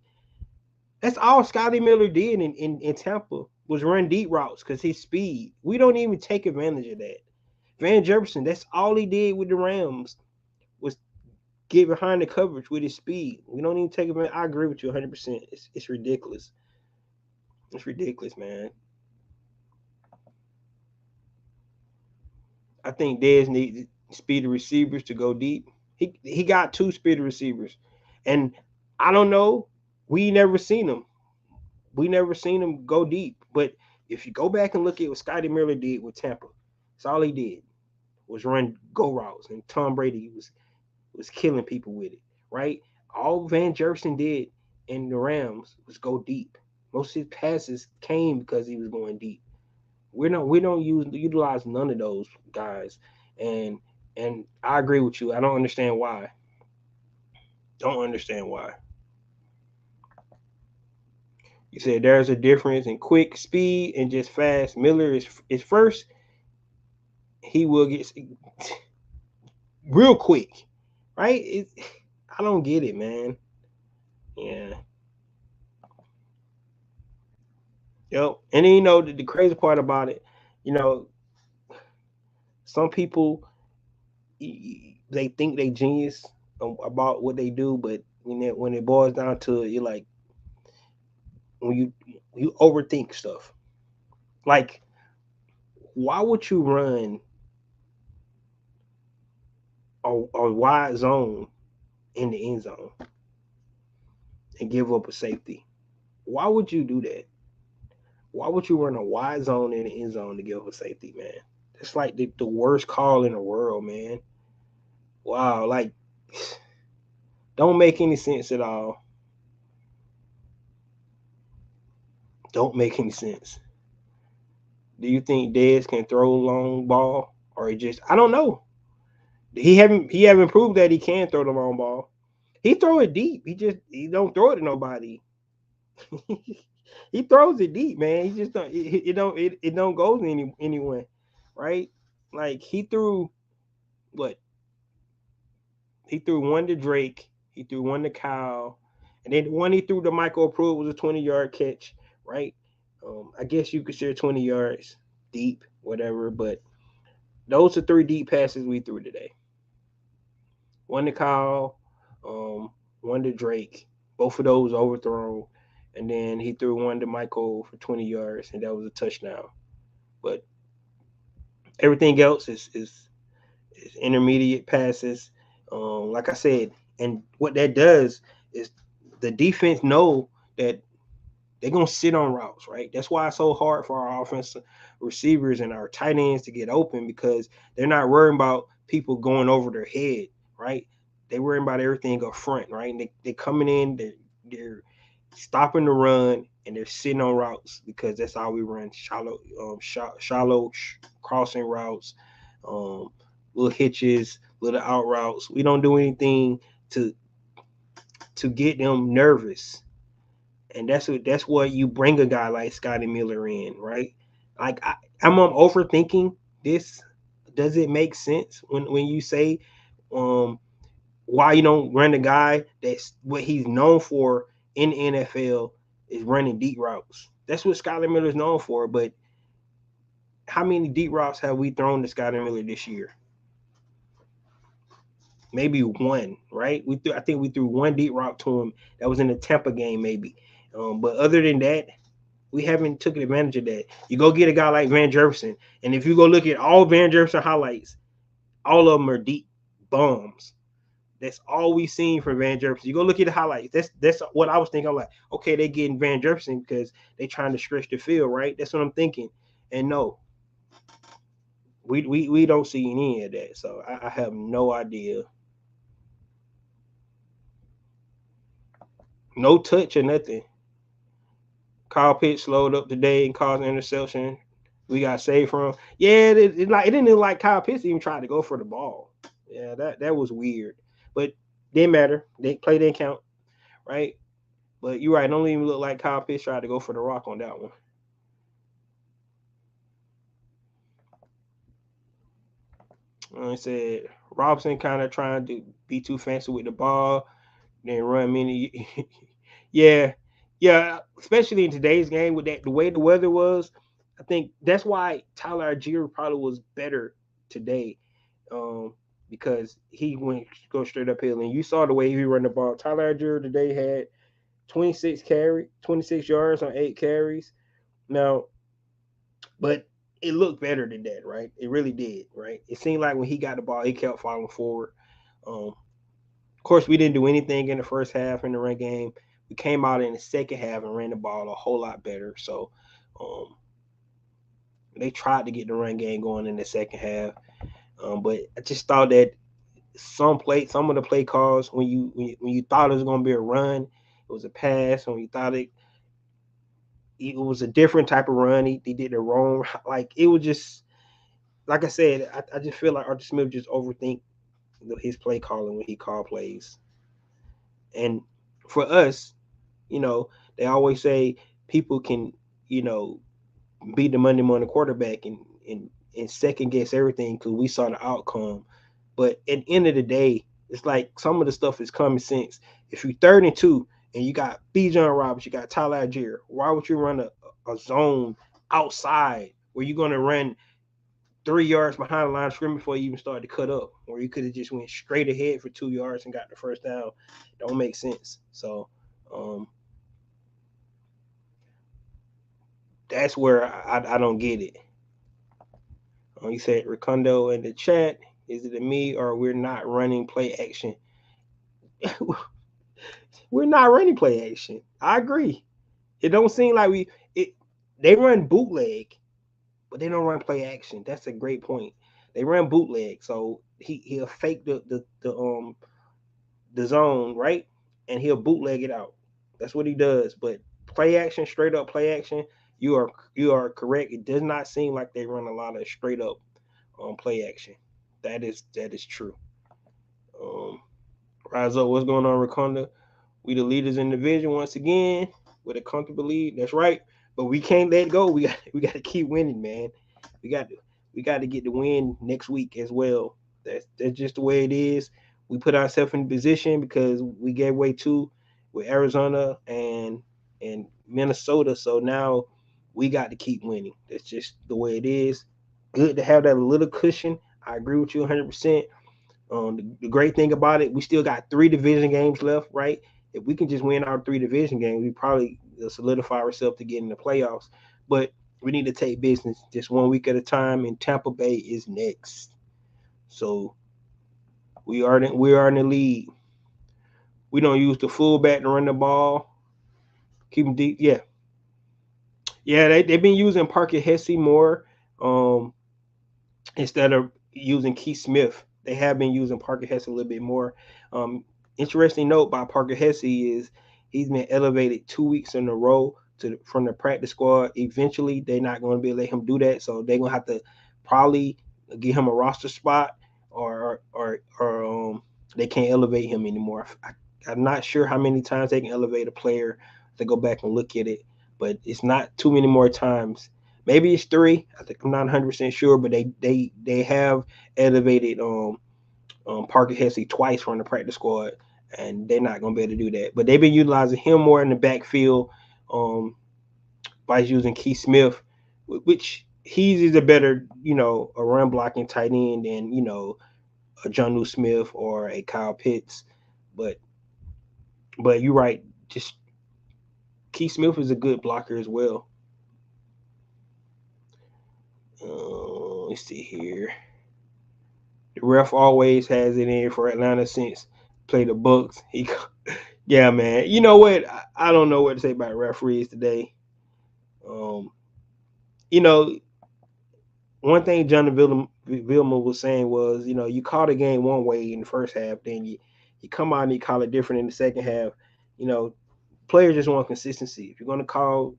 That's all Scotty Miller did in Tampa was run deep routes because his speed. We don't even take advantage of that. Van Jefferson, that's all he did with the Rams was get behind the coverage with his speed. We don't even take advantage. I agree with you 100%. It's ridiculous. It's ridiculous, man. I think Dez needs speedy receivers to go deep. He got two speedy receivers, and I don't know. We never seen them. We never seen him go deep. But if you go back and look at what Scotty Miller did with Tampa, that's all he did was run go routes, and Tom Brady was killing people with it. Right? All Van Jefferson did in the Rams was go deep. Most of his passes came because he was going deep. We don't utilize none of those guys, and I agree with you. I don't understand why. Don't understand why. You said there's a difference in quick speed and just fast. Miller is first. He will get real quick, right? I don't get it, man. Yeah, yep. And then the crazy part about it, you know, some people they think they genius about what they do, but when it boils down to it, you're like when you overthink stuff. Like, why would you run a wide zone in the end zone and give up a safety? Why would you do that? Why would you run a wide zone in the end zone to give up a safety, man? It's like the worst call in the world, man. Wow, like don't make any sense at all. Don't make any sense. Do you think Dez can throw a long ball, or he just? I don't know. He haven't proved that he can throw the long ball. He throw it deep. He don't throw it to nobody. He throws it deep, man. He just don't. It don't go to anyone, right? Like he threw what? He threw one to Drake. He threw one to Kyle, and then the one he threw to Michael Pruitt was a 20-yard catch, right? I guess you could say 20 yards deep, whatever. But those are three deep passes we threw today. One to Kyle, um, one to Drake. Both of those overthrown, and then he threw one to Michael for 20 yards, and that was a touchdown. But everything else is intermediate passes. Like I said, and what that does is the defense know that they're gonna sit on routes, right? That's why it's so hard for our offensive receivers and our tight ends to get open because they're not worrying about people going over their head, right? They worrying about everything up front, right? And they coming in, they're stopping the run and they're sitting on routes because that's all we run shallow crossing routes, um, little hitches, little out routes. We don't do anything to get them nervous, and that's what you bring a guy like Scotty Miller in, right? Like I'm overthinking this. Does it make sense when you say um why you don't run the guy that's what he's known for in the NFL is running deep routes? That's what Scotty Miller's known for. But how many deep routes have we thrown to Scotty Miller this year? Maybe one, right? I think we threw one deep route to him. That was in the Tampa game, maybe. But other than that, we haven't taken advantage of that. You go get a guy like Van Jefferson, and if you go look at all Van Jefferson highlights, all of them are deep bombs. That's all we seen from Van Jefferson. You go look at the highlights. That's what I was thinking. I'm like, okay, they getting Van Jefferson because they trying to stretch the field, right? That's what I'm thinking. And no, we don't see any of that. So I have no idea. No touch or nothing. Kyle Pitts slowed up today and caused an interception. We got saved from. Yeah, it didn't look like Kyle Pitts even tried to go for the ball. Yeah, that was weird, but didn't matter. They play didn't count, right? But you're right. It don't even look like Kyle Pitts tried to go for the rock on that one. I said Robson kind of trying to be too fancy with the ball. Didn't run many. Yeah, yeah. Especially in today's game with that the way the weather was, I think that's why Tyler Algier probably was better today, um, because he went go straight uphill. And you saw the way he run the ball. Tyler Algier today had 26 yards on 8 carries. Now, but it looked better than that, right? It really did, right? It seemed like when he got the ball, he kept falling forward. Of course, we didn't do anything in the first half in the run game. We came out in the second half and ran the ball a whole lot better. So um, they tried to get the run game going in the second half, but I just thought that some of the play calls when you thought it was going to be a run, it was a pass. When you thought it was a different type of run, he did the wrong. Like it was just like I said, I just feel like Arthur Smith just overthink his play calling when he called plays. And for us, they always say people can, you know, beat the Monday morning quarterback and second guess everything because we saw the outcome. But at the end of the day, it's like some of the stuff is common sense. If you 3rd and 2 and you got B. John Roberts, you got Tyler Algier, why would you run a zone outside where you're gonna run 3 yards behind the line of scrimmage before you even started to cut up, or you could have just went straight ahead for 2 yards and got the first down? Don't make sense. So um, that's where I don't get it. You said Ricondo in the chat. Is it a me or we're not running play action? We're not running play action. I agree. It don't seem like it. They run bootleg, but they don't run play action. That's a great point. They run bootleg, so he'll fake the zone, right, and he'll bootleg it out. That's what he does. But play action, straight up play action, you are correct. It does not seem like they run a lot of straight up play action. That is true. Um, Rise up, what's going on, Rakonda? We the leaders in the division once again with a comfortable lead. That's right, but we can't let go. We got to keep winning, man. We got to we got to get the win next week as well. That's just the way it is. We put ourselves in position because we gave away two with Arizona and Minnesota. So now we got to keep winning. That's just the way it is. Good to have that little cushion. I agree with you 100%. The great thing about it, we still got 3 division games left, right? If we can just win our 3 division games, we probably solidify ourselves to get in the playoffs. But we need to take business just 1 week at a time, and Tampa Bay is next. So we are in the lead. We don't use the fullback to run the ball. Keep them deep. Yeah, yeah. They've been using Parker Hesse more. Um, Instead of using Keith Smith. They have been using Parker Hesse a little bit more. Um, Interesting note by Parker Hesse is he's been elevated 2 weeks in a row from the practice squad. Eventually, they're not going to be able to let him do that, so they're going to have to probably give him a roster spot, or they can't elevate him anymore. I'm not sure how many times they can elevate a player to go back and look at it, but it's not too many more times. Maybe it's 3. I think I'm not 100% sure, but they have elevated Parker Hesse twice from the practice squad, and they're not going to be able to do that. But they've been utilizing him more in the backfield um, by using Keith Smith, which he's a better, a run blocking tight end than a Jonnu Smith or a Kyle Pitts. But you're right, just Keith Smith is a good blocker as well. Let's see here. The ref always has it in for Atlanta since play the Bucks. Yeah, man. You know what? I don't know what to say about referees today. Um, you know, one thing John Vilma was saying was, you call the game one way in the first half, then you come out and you call it different in the second half. You know, players just want consistency. If you're going to call,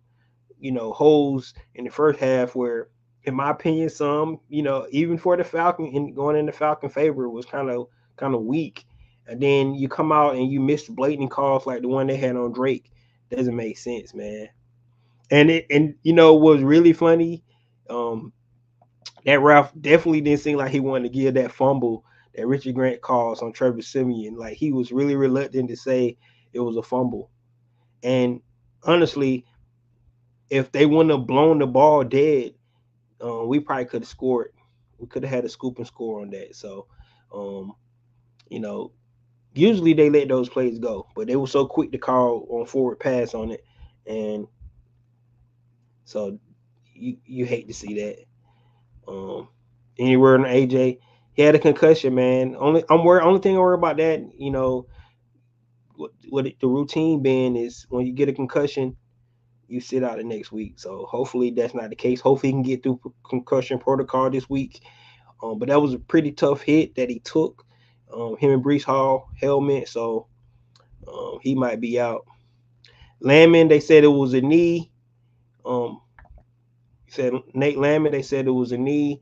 holes in the first half, where in my opinion, some, even for the Falcon and going in the Falcon favor was kind of weak. And then you come out and you miss blatant calls like the one they had on Drake. Doesn't make sense, man. And what was really funny, that Ralph definitely didn't seem like he wanted to give that fumble that Richard Grant calls on Trevor Siemian. Like he was really reluctant to say it was a fumble. And honestly, if they wouldn't have blown the ball dead, we probably could have scored. We could have had a scoop and score on that. So, um, you know, usually they let those plays go, but they were so quick to call on forward pass on it, and so you hate to see that. Um, any word on AJ? He had a concussion, man. Only thing I worry about that, what the routine being is when you get a concussion, you sit out the next week. So hopefully that's not the case. Hopefully he can get through concussion protocol this week. But that was a pretty tough hit that he took. Him and Brees Hall helmet, so he might be out. Landman, they said it was a knee. Um, said Nate Landman, they said it was a knee.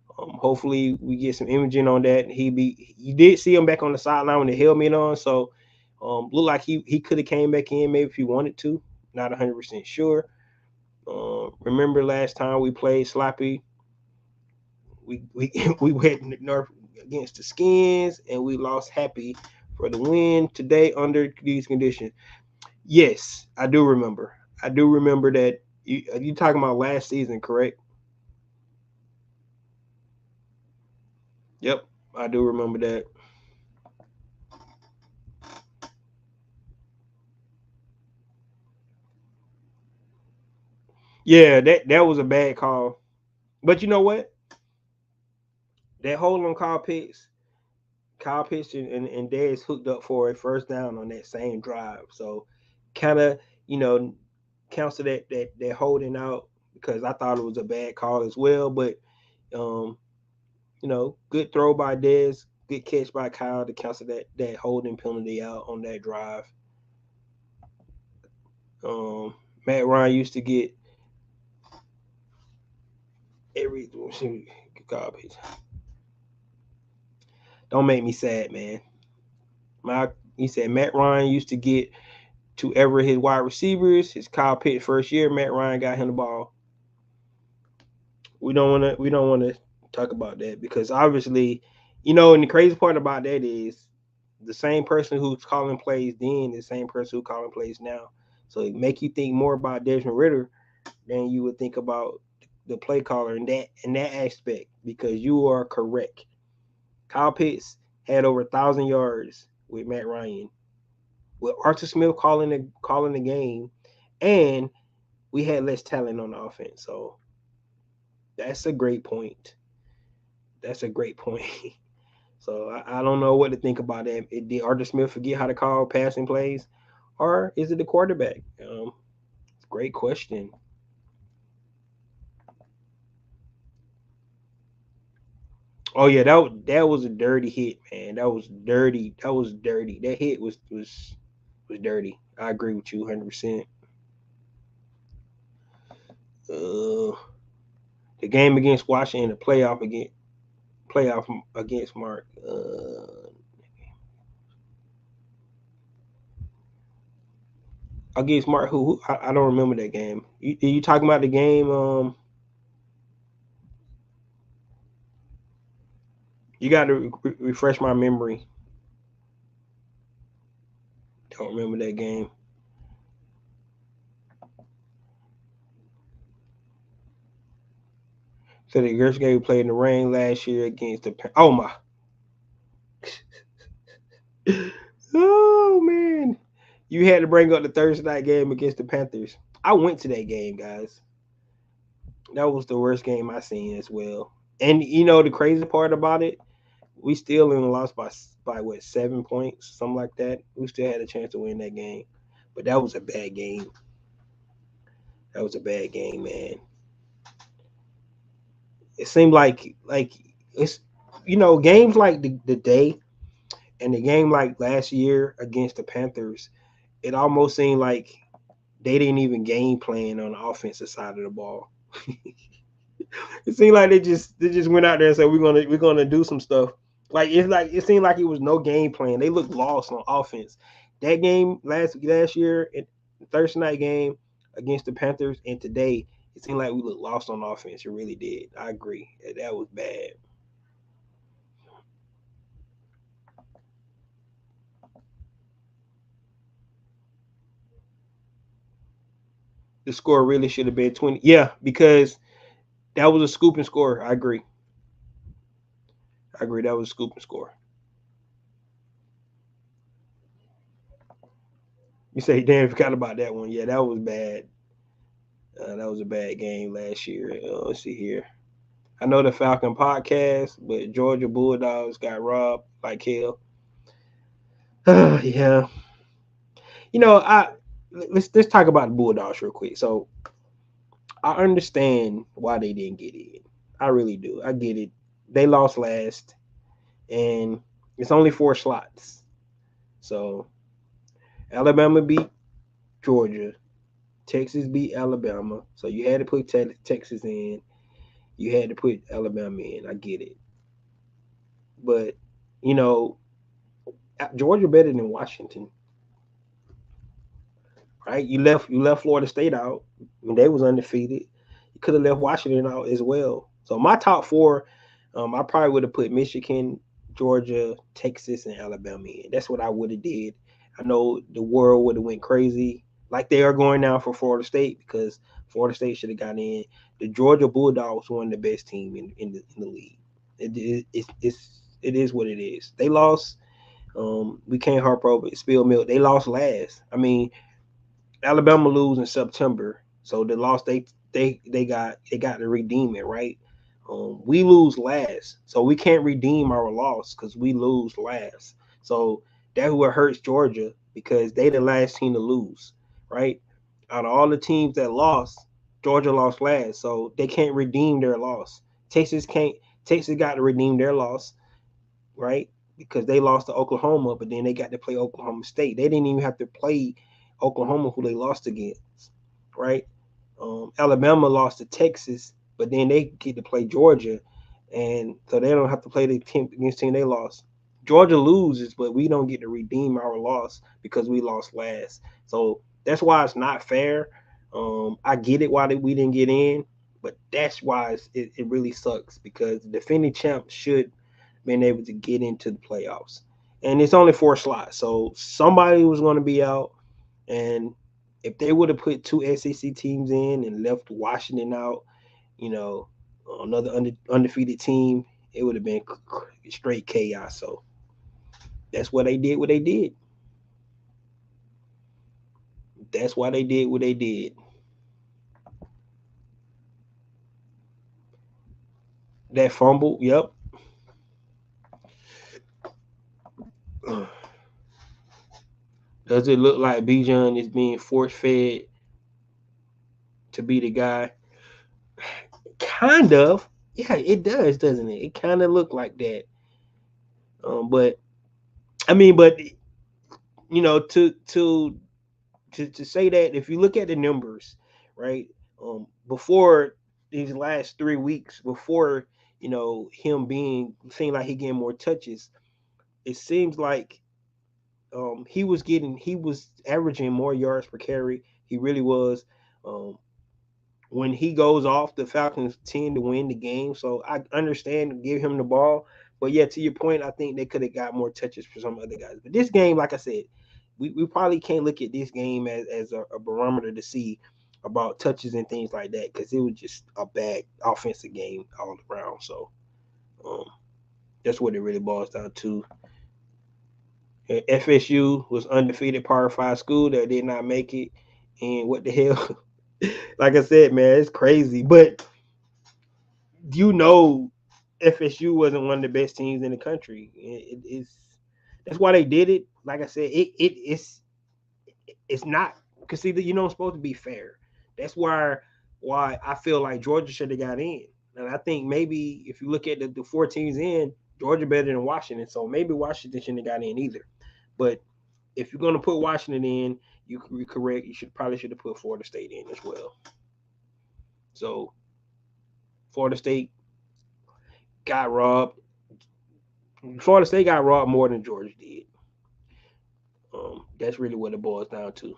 Hopefully we get some imaging on that. You did see him back on the sideline with the helmet on, so looked like he could have came back in maybe if he wanted to. Not 100% sure. Remember last time we played sloppy, we we went north against the Skins and we lost happy for the win today under these conditions. Yes, I do remember. I do remember that. You talking about last season, correct? Yep, I do remember that. Yeah, that was a bad call. But you know what? That hold on Kyle Pitts and Dez hooked up for a first down on that same drive. So kind of, you know, cancel that holding out because I thought it was a bad call as well. But um, good throw by Dez, good catch by Kyle to cancel that holding penalty out on that drive. Um, Matt Ryan used to get every garbage. Don't make me sad, man. He said Matt Ryan used to get to ever his wide receivers. His Kyle Pitts first year, Matt Ryan got him the ball. We don't wanna talk about that because obviously, and the crazy part about that is the same person who's calling plays then is the same person who's calling plays now. So it make you think more about Desmond Ritter than you would think about the play caller in that aspect because you are correct. Kyle Pitts had over 1,000 yards with Matt Ryan, with Arthur Smith calling the game, and we had less talent on the offense. So that's a great point. That's a great point. So I don't know what to think about that. Did Arthur Smith forget how to call passing plays, or is it the quarterback? Great question. Oh yeah, that was a dirty hit, man. That was dirty. That was dirty. That hit was dirty. I agree with you 100%. Uh, the game against Washington, the playoff against Mark. Against Mark, who I don't remember that game. You talking about the game? You got to refresh my memory. Don't remember that game. So the girls game played in the rain last year against the. Oh my. Oh man, you had to bring up the Thursday night game against the Panthers. I went to that game, guys. That was the worst game I seen as well. And the crazy part about it, we still only lost by what 7 points, something like that. We still had a chance to win that game, but that was a bad game. That was a bad game, man. It seemed like it's games like the day and the game like last year against the Panthers. It almost seemed like they didn't even game plan on the offensive side of the ball. It seemed like they just went out there and said we're gonna do some stuff. Like it seemed like it was no game plan. They looked lost on offense. That game last year, the Thursday night game against the Panthers, and today it seemed like we looked lost on offense. It really did. I agree. That was bad. The score really should have been 20. Yeah, because that was a scooping score. I agree. I agree. That was a scooping score. You say, damn, forgot about that one. Yeah, that was bad. That was a bad game last year. Let's see here. I know the Falcon podcast, but Georgia Bulldogs got robbed like hell. Yeah. You know, let's talk about the Bulldogs real quick. So I understand why they didn't get in. I really do. I get it. They lost last, and it's only 4 slots. So Alabama beat Georgia. Texas beat Alabama. So you had to put Texas in. You had to put Alabama in. I get it. But, you know, Georgia better than Washington, right? You left Florida State out. I mean, they was undefeated. You could have left Washington out as well. So my top four, I probably would have put Michigan, Georgia, Texas, and Alabama in. That's what I would have did. I know the world would have went crazy, like they are going now for Florida State, because Florida State should have got in. The Georgia Bulldogs were one of the best team in the league. It is what it is. They lost. We can't harp over it. Spill milk. They lost last. I mean, Alabama lose in September, so the loss they got to redeem it, right? We lose last, so we can't redeem our loss because we lose last. So that's what hurts Georgia because they the last team to lose, right? Out of all the teams that lost, Georgia lost last, so they can't redeem their loss. Texas can't. Texas got to redeem their loss, right? Because they lost to Oklahoma, but then they got to play Oklahoma State. They didn't even have to play Oklahoma, who they lost against, right? Alabama lost to Texas, but then they get to play Georgia, and so they don't have to play the team against team they lost. Georgia loses, but we don't get to redeem our loss because we lost last. So that's why it's not fair. I get it why we didn't get in, but that's why it really sucks because the defending champ should been able to get into the playoffs. And it's only 4 slots. So somebody was going to be out. And if they would have put 2 SEC teams in and left Washington out, you know, another undefeated team, it would have been straight chaos. So that's why they did what they did. That's why they did what they did. That fumble, yep. Does it look like Bijan is being force fed to be the guy? Kind of. Yeah, it does, doesn't it? It kind of look like that. But I mean, but you know, to say that if you look at the numbers, right? Before these last 3 weeks, before him being seeing like he getting more touches, it seems like he was averaging more yards per carry. He really was. Um, when he goes off, the Falcons tend to win the game. So I understand give him the ball. But yeah, to your point, I think they could have got more touches for some other guys. But this game, like I said, we probably can't look at this game as a barometer to see about touches and things like that because it was just a bad offensive game all around. So um, that's what it really boils down to. FSU was undefeated Power 5 school that did not make it. And what the hell? Like I said, man, it's crazy. But FSU wasn't one of the best teams in the country. It's that's why they did it. Like I said, it's not because see it's supposed to be fair. That's why I feel like Georgia should have got in. And I think maybe if you look at the 4 teams in, Georgia better than Washington. So maybe Washington shouldn't have got in either. But if you're gonna put Washington in, you're correct. You should have put Florida State in as well. So Florida State got robbed. Florida State got robbed more than Georgia did. That's really what it boils down to.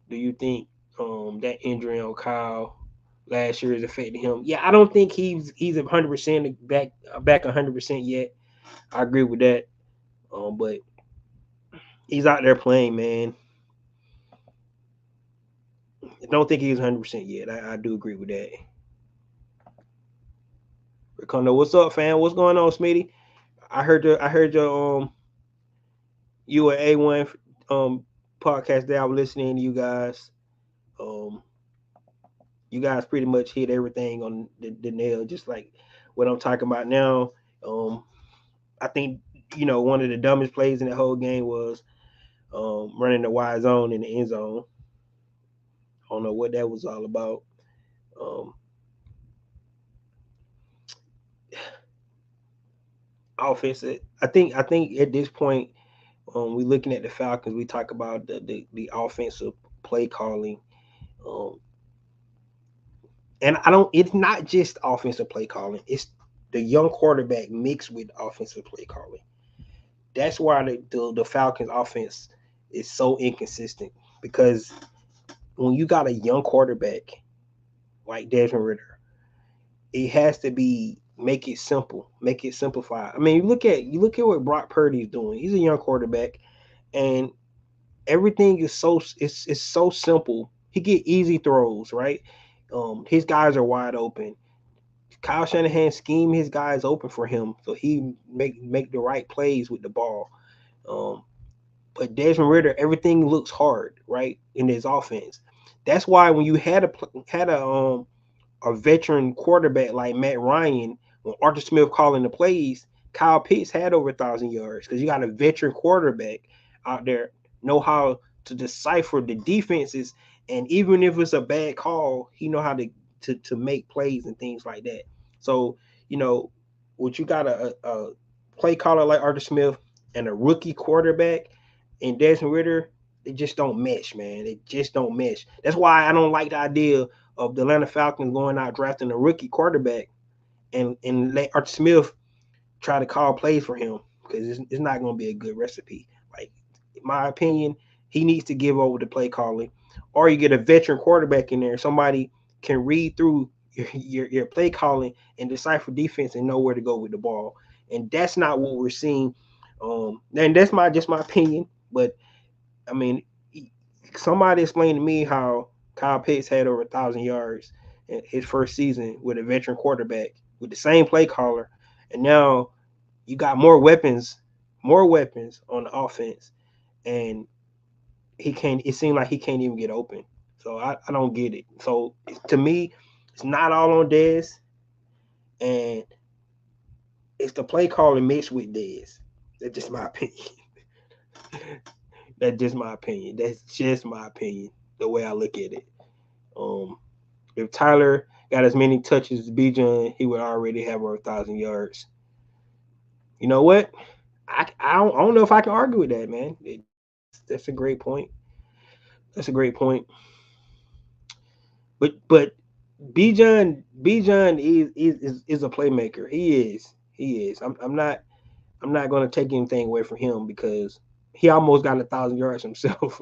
Do you think that injury on Kyle last year is affecting him? Yeah, I don't think he's 100% back 100% yet. I agree with that. But he's out there playing, man. don't think he's 100% yet. I do agree with that. Ricondo, what's up, fam? What's going on, Smitty? I heard your you and A1 podcast that I was listening to you guys. Um, you guys pretty much hit everything on the nail, just like what I'm talking about now. Um, I think one of the dumbest plays in the whole game was running the wide zone in the end zone. I don't know what that was all about. Um, Offense. I think at this point, we looking at the Falcons. We talk about the offensive play calling. Um, and I don't. It's not just offensive play calling. It's the young quarterback mixed with offensive play calling. That's why the Falcons offense is so inconsistent because when you got a young quarterback like Desmond Ritter, it has to be make it simple, make it simplified. I mean, you look at what Brock Purdy's doing. He's a young quarterback, and everything is it's so simple. He get easy throws, right? His guys are wide open. Kyle Shanahan scheme his guys open for him, so he make the right plays with the ball. Um, but Desmond Ritter, everything looks hard, right, in his offense. That's why when you had a veteran quarterback like Matt Ryan, when Arthur Smith calling the plays, Kyle Pitts had over 1,000 yards because you got a veteran quarterback out there know how to decipher the defenses, and even if it's a bad call, he know how to make plays and things like that. So you know, what you got a play caller like Arthur Smith and a rookie quarterback and Desmond Ritter, they just don't mesh, man. They just don't mesh. That's why I don't like the idea of the Atlanta Falcons going out drafting a rookie quarterback and let Arthur Smith try to call plays for him because it's not going to be a good recipe. Like, in my opinion, he needs to give over the play calling, or you get a veteran quarterback in there. Somebody can read through your play calling and decipher defense and know where to go with the ball. And that's not what we're seeing. And that's my opinion. But I mean, somebody explain to me how Kyle Pitts had over 1,000 yards in his first season with a veteran quarterback with the same play caller, and now you got more weapons on the offense, and he can't. It seems like he can't even get open. So I don't get it. So to me, it's not all on Dez, and it's the play calling mixed with Dez. That's just my opinion. That's just my opinion. That's just my opinion. The way I look at it. Um, if Tyler got as many touches as Bijan, he would already have over 1,000 yards. You know what? I don't know if I can argue with that, man. That's a great point. That's a great point. But Bijan is a playmaker. He is. He is. I'm not going to take anything away from him because he almost got 1,000 yards himself.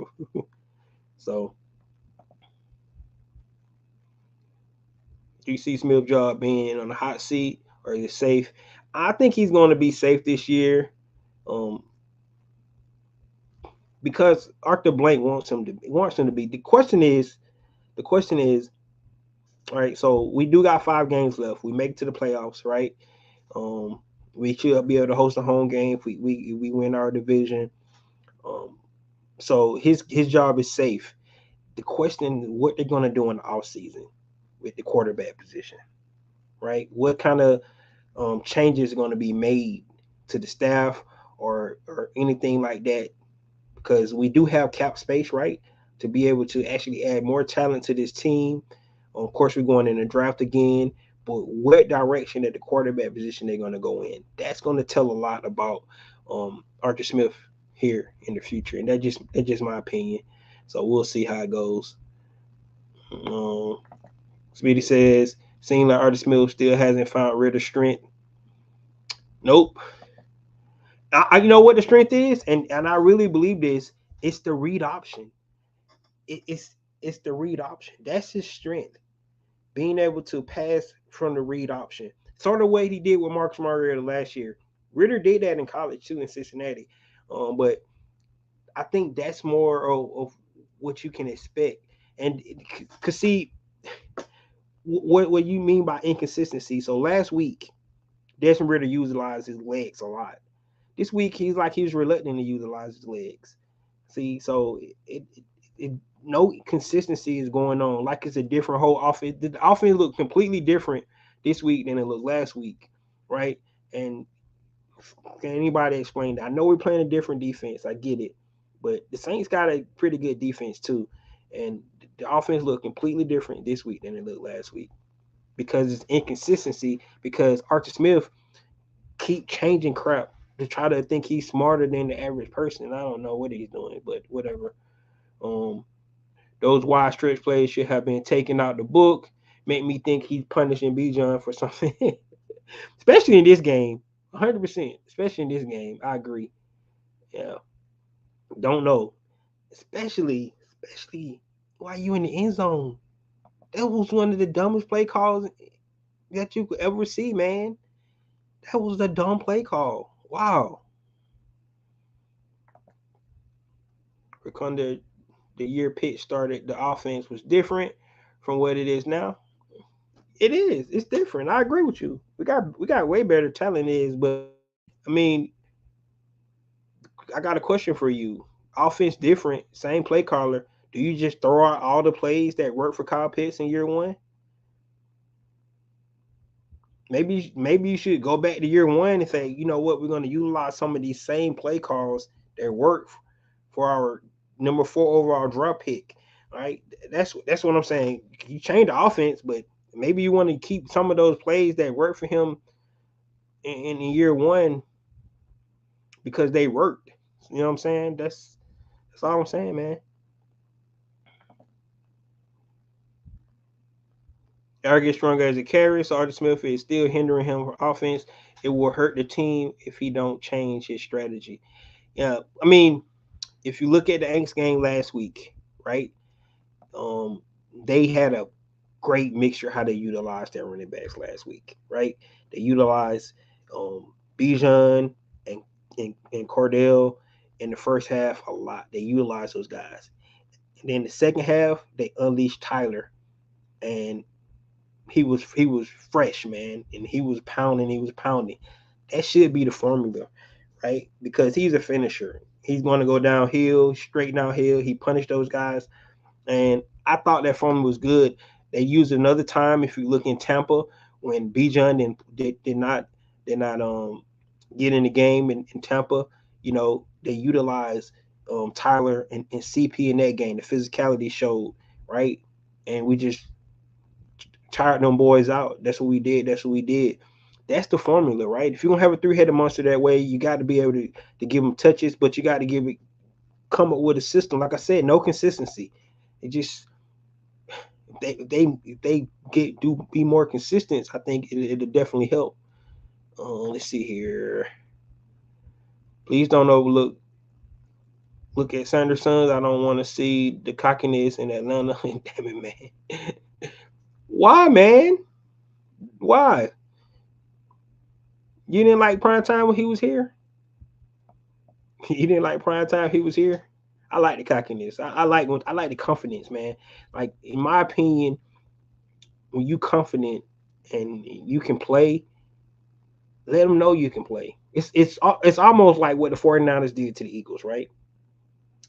So do you see Smith job being on the hot seat or is it safe? I think he's going to be safe this year. Um, because Arthur Blank wants him to be. The question is, all right. So we do got 5 games left. We make it to the playoffs, right? Um, we should be able to host a home game if we win our division. Um, so his job is safe. The question is what they're going to do in the off season with the quarterback position, right? What kind of changes are going to be made to the staff or anything like that? Because we do have cap space, right, to be able to actually add more talent to this team. Of course, we're going in the draft again, but what direction at the quarterback position they're going to go in? That's going to tell a lot about Arthur Smith here in the future, and that's just my opinion. So we'll see how it goes. Um, Speedy says, seeing like Arthur Smith still hasn't found Ritter's strength. Nope. You know what the strength is, and I really believe this. It's the read option. It's the read option. That's his strength. Being able to pass from the read option. Sort of what he did with Marcus Mariota last year. Ritter did that in college too in Cincinnati. But I think that's more of what you can expect. And cause see what you mean by inconsistency. So last week, Desmond Ritter utilized his legs a lot. This week he's reluctant to utilize his legs. See, so it no consistency is going on. Like it's a different whole offense. The offense looked completely different this week than it looked last week, right? And can anybody explain that? I know we're playing a different defense. I get it, but the Saints got a pretty good defense too, and the offense looked completely different this week than it looked last week because it's inconsistency. Because Arthur Smith keep changing crap to try to think he's smarter than the average person. I don't know what he's doing, but whatever. Um, those wide stretch plays should have been taken out the book. Make me think he's punishing Bijan for something, especially in this game. 100%, especially in this game. I agree. Yeah, don't know. Especially why you in the end zone. That was one of the dumbest play calls that you could ever see, man. That was a dumb play call. Wow. Ricunda, the year Pitt started, the offense was different from what it is now. It is. It's different. I agree with you. We got way better talent is, but I mean, I got a question for you. Offense different, same play caller. Do you just throw out all the plays that worked for Kyle Pitts in year one? Maybe you should go back to year one and say, you know what, we're going to utilize some of these same play calls that work for our number 4 overall draft pick. All right, that's what I'm saying. You change the offense, but maybe you want to keep some of those plays that work for him in year one because they worked. You know what I'm saying? That's all I'm saying, man. Gotta get stronger as a carrier. So Arthur Smith is still hindering him for offense. It will hurt the team if he don't change his strategy. Yeah, I mean, if you look at the Yanks game last week, right? Um, they had a great mixture how they utilized their running backs last week, right? They utilized Bijan and, and Cordell in the first half a lot. They utilized those guys. And then the second half, they unleashed Tyler, and he was fresh, man, and he was pounding. That should be the formula, right? Because he's a finisher. He's going to go downhill, straight downhill. He punished those guys, and I thought that formula was good. They used another time. If you look in Tampa, when Bijan did not get in the game in Tampa, they utilized Tyler and CP in that game. The physicality showed, right, and we just tired them boys out. That's what we did. That's the formula, right? If you're gonna have a three-headed monster that way, you got to be able to give them touches, but you got to come up with a system. Like I said, no consistency. It just they get do be more consistent. I think it'll definitely help. Let's see here. Please don't overlook look at Sanderson's. I don't want to see the cockiness in Atlanta. Damn it, man. Why, man? Why? You didn't like prime time when he was here? You didn't like prime time he was here? I like the cockiness. I like the confidence, man. Like in my opinion, when you confident and you can play, let them know you can play. It's almost like what the 49ers did to the Eagles, right?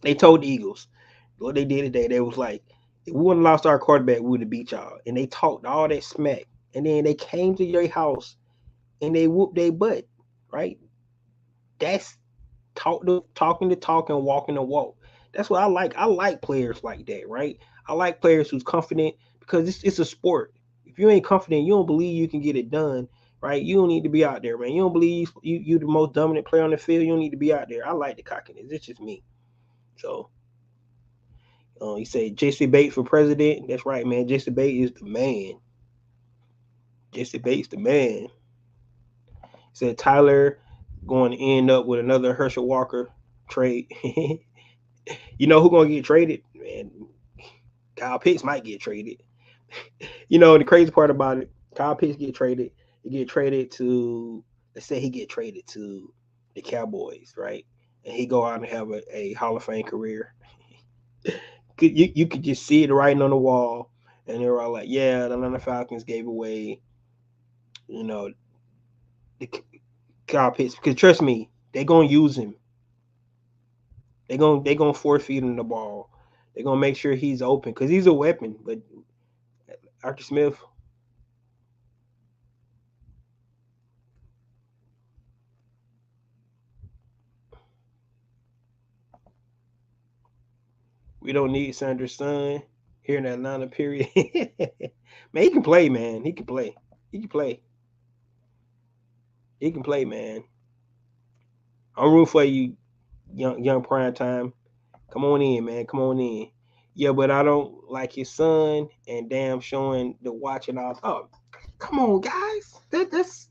They told the Eagles what they did today. They was like, if we wouldn't have lost our quarterback, we would have beat y'all. And they talked all that smack. And then they came to your house and they whooped their butt, right? That's talking the talk and walking the walk. That's what I like. I like players like that, right? I like players who's confident because it's a sport. If you ain't confident, you don't believe you can get it done, right? You don't need to be out there, man. You don't believe you the most dominant player on the field. You don't need to be out there. I like the cockiness. It's just me. So he said Jesse Bates for president. That's right, man. Jesse Bates is the man. Jesse Bates the man. He said Tyler going to end up with another Herschel Walker trade. You know who gonna get traded? Man, Kyle Pitts might get traded. The crazy part about it, Kyle Pitts get traded. He get traded to let's say he get traded to the Cowboys, right? And he go out and have a Hall of Fame career. You could just see it writing on the wall, and they were all like, "Yeah, the Atlanta Falcons gave away, you know, the Kyle Pitts because trust me, they gonna use him. They gonna force feed him the ball. They're gonna make sure he's open because he's a weapon. But Arthur Smith, we don't need Sanders' son here in Atlanta. Period. Man, he can play. Man, he can play. He can play. He can play, man. I'm rooting for you, young prime time. Come on in, man. Come on in. Yeah, but I don't like his son and damn showing the watching off. Oh, come on, guys. That's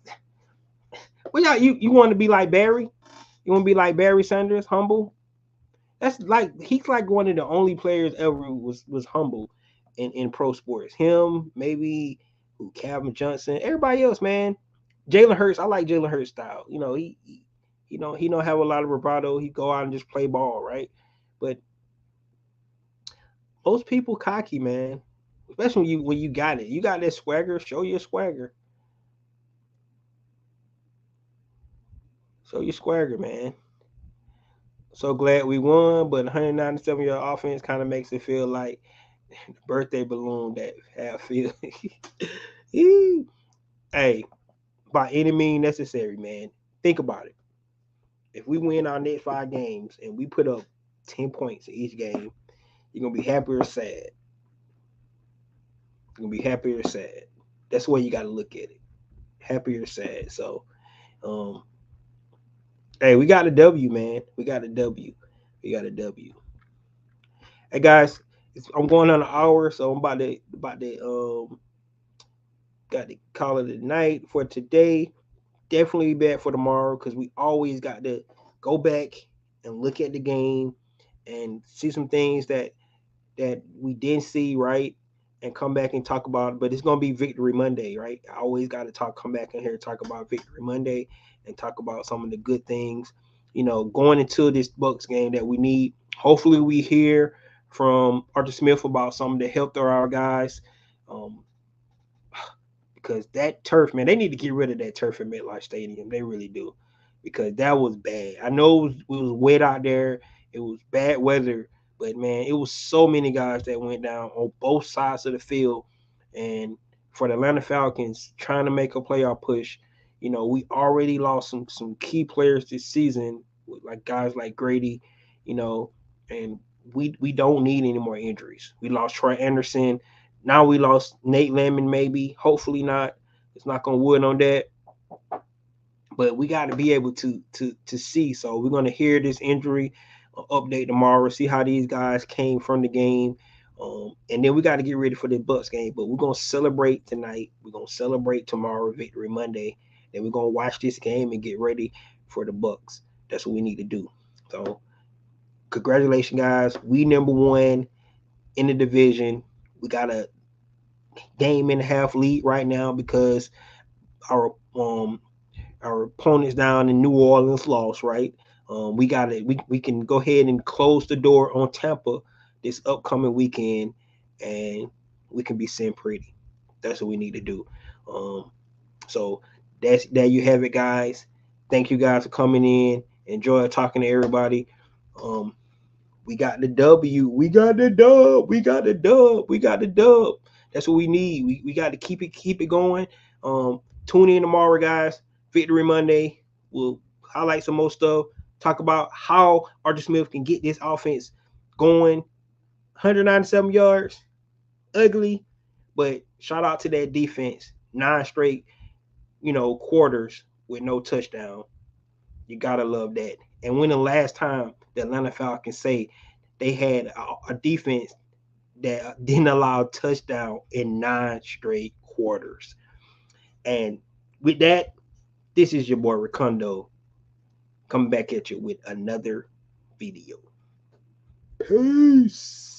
well, y'all, you want to be like Barry? You want to be like Barry Sanders, humble? That's like he's like one of the only players ever was humble in pro sports. Him, maybe Calvin Johnson, everybody else, man. Jalen Hurts, I like Jalen Hurts style. You know, he don't have a lot of bravado. He go out and just play ball, right? But most people cocky, man. Especially when you got it. You got that swagger, show your swagger. Show your swagger, man. So glad we won, but 197-yard offense kind of makes it feel like the birthday balloon that have feel. Hey, by any means necessary, man. Think about it. If we win our next 5 games and we put up 10 points in each game, you're gonna be happy or sad. You're gonna be happy or sad. That's the way you gotta look at it. Happy or sad. So um hey, we got a W, man. We got a W. We got a W. Hey guys, I'm going on an hour, so I'm about to got to call it a night for today. Definitely be back for tomorrow because we always got to go back and look at the game and see some things that we didn't see, right, and come back and talk about it. But it's gonna be Victory Monday, right? I always got to come back in here and talk about Victory Monday and talk about some of the good things, going into this Bucks game that we need. Hopefully, we hear from Arthur Smith about some of the health of our guys. Um, because that turf, man, they need to get rid of that turf at MetLife Stadium. They really do, because that was bad. I know it was wet out there. It was bad weather, but man, it was so many guys that went down on both sides of the field. And for the Atlanta Falcons trying to make a playoff push, we already lost some key players this season, like guys like Grady, and we don't need any more injuries. We lost Troy Anderson. Now we lost Nate Lemon, maybe. Hopefully not. It's not gonna wood on that. But we got to be able to see. So we're gonna hear this injury update tomorrow. See how these guys came from the game, and then we got to get ready for the Bucks game. But we're gonna celebrate tonight. We're gonna celebrate tomorrow, Victory Monday. Then we're gonna watch this game and get ready for the Bucks. That's what we need to do. So congratulations, guys. We number one in the division. We got a game and a half lead right now because our opponents down in New Orleans lost, right? We got it. We can go ahead and close the door on Tampa this upcoming weekend, and we can be sent pretty. That's what we need to do. So there you have it, guys. Thank you guys for coming in. Enjoy talking to everybody. We got the W. We got the dub. We got the dub. We got the dub. That's what we need. We got to keep it going. Tune in tomorrow, guys. Victory Monday. We'll highlight some more stuff. Talk about how Arthur Smith can get this offense going. 197 yards. Ugly. But shout out to that defense. 9 straight, quarters with no touchdown. You got to love that. And when the last time the Atlanta Falcons say they had a defense that didn't allow a touchdown in 9 straight quarters. And with that, this is your boy Ricondo coming back at you with another video. Peace.